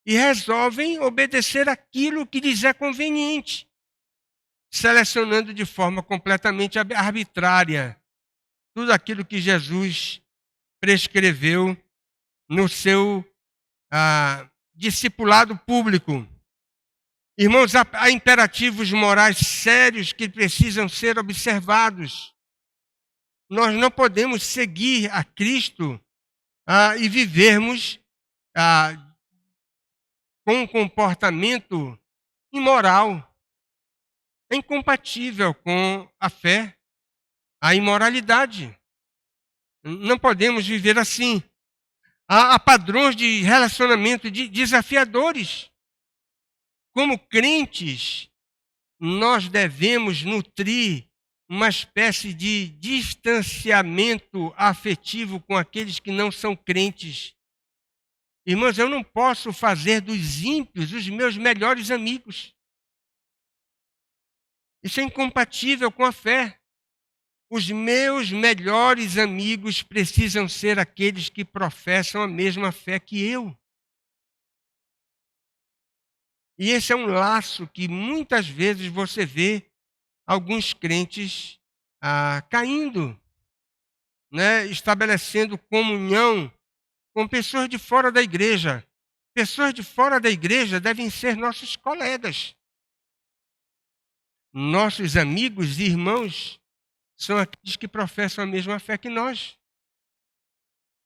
e resolvem obedecer aquilo que lhes é conveniente, selecionando de forma completamente arbitrária tudo aquilo que Jesus prescreveu no seu discipulado público. Irmãos, há imperativos morais sérios que precisam ser observados. Nós não podemos seguir a Cristo e vivermos com um comportamento imoral. É incompatível com a fé, a imoralidade. Não podemos viver assim. Há padrões de relacionamento desafiadores. Como crentes, nós devemos nutrir uma espécie de distanciamento afetivo com aqueles que não são crentes. Irmãos, eu não posso fazer dos ímpios os meus melhores amigos. Isso é incompatível com a fé. Os meus melhores amigos precisam ser aqueles que professam a mesma fé que eu. E esse é um laço que muitas vezes você vê alguns crentes caindo, né? Estabelecendo comunhão com pessoas de fora da igreja. Pessoas de fora da igreja devem ser nossos colegas. Nossos amigos e irmãos são aqueles que professam a mesma fé que nós,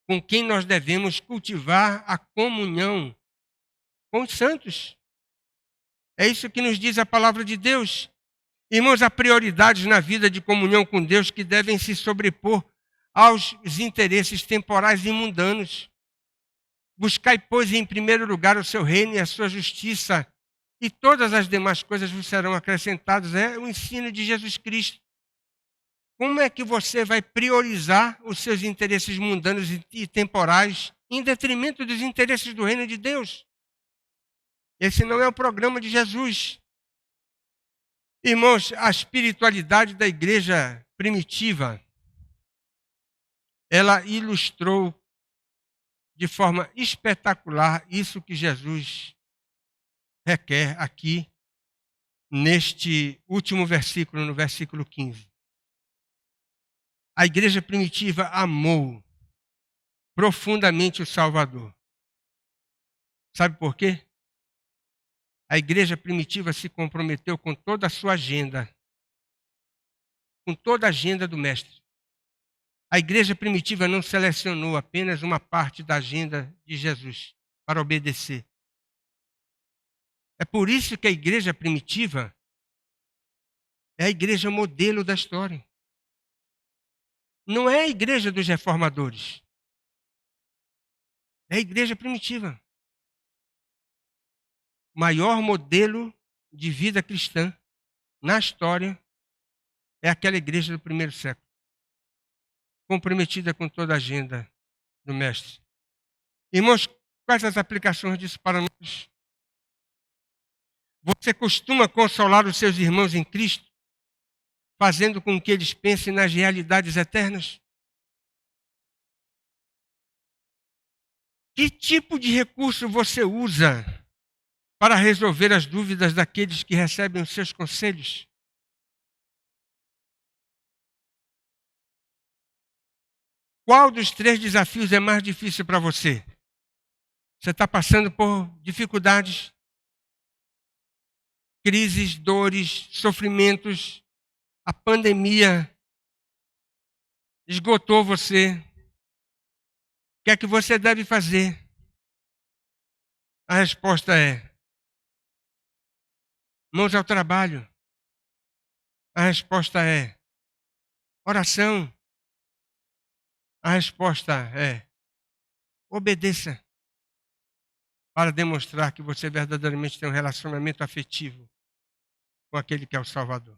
com quem nós devemos cultivar a comunhão com os santos. É isso que nos diz a palavra de Deus. Irmãos, há prioridades na vida de comunhão com Deus que devem se sobrepor aos interesses temporais e mundanos. Buscai, pois, em primeiro lugar o seu reino e a sua justiça, e todas as demais coisas vos serão acrescentadas. É o ensino de Jesus Cristo. Como é que você vai priorizar os seus interesses mundanos e temporais em detrimento dos interesses do reino de Deus? Esse não é o programa de Jesus. Irmãos, a espiritualidade da igreja primitiva, ela ilustrou de forma espetacular isso que Jesus requer aqui neste último versículo, no versículo 15. A igreja primitiva amou profundamente o Salvador. Sabe por quê? A igreja primitiva se comprometeu com toda a sua agenda, com toda a agenda do Mestre. A igreja primitiva não selecionou apenas uma parte da agenda de Jesus para obedecer. É por isso que a igreja primitiva é a igreja modelo da história. Não é a igreja dos reformadores. É a igreja primitiva. O maior modelo de vida cristã na história é aquela igreja do primeiro século, comprometida com toda a agenda do Mestre. Irmãos, quais as aplicações disso para nós? Você costuma consolar os seus irmãos em Cristo, fazendo com que eles pensem nas realidades eternas? Que tipo de recurso você usa para resolver as dúvidas daqueles que recebem os seus conselhos? Qual dos 3 desafios é mais difícil para você? Você está passando por dificuldades, crises, dores, sofrimentos, a pandemia esgotou você. O que é que você deve fazer? A resposta é: mãos ao trabalho. A resposta é: oração. A resposta é: obedeça, para demonstrar que você verdadeiramente tem um relacionamento afetivo com aquele que é o Salvador.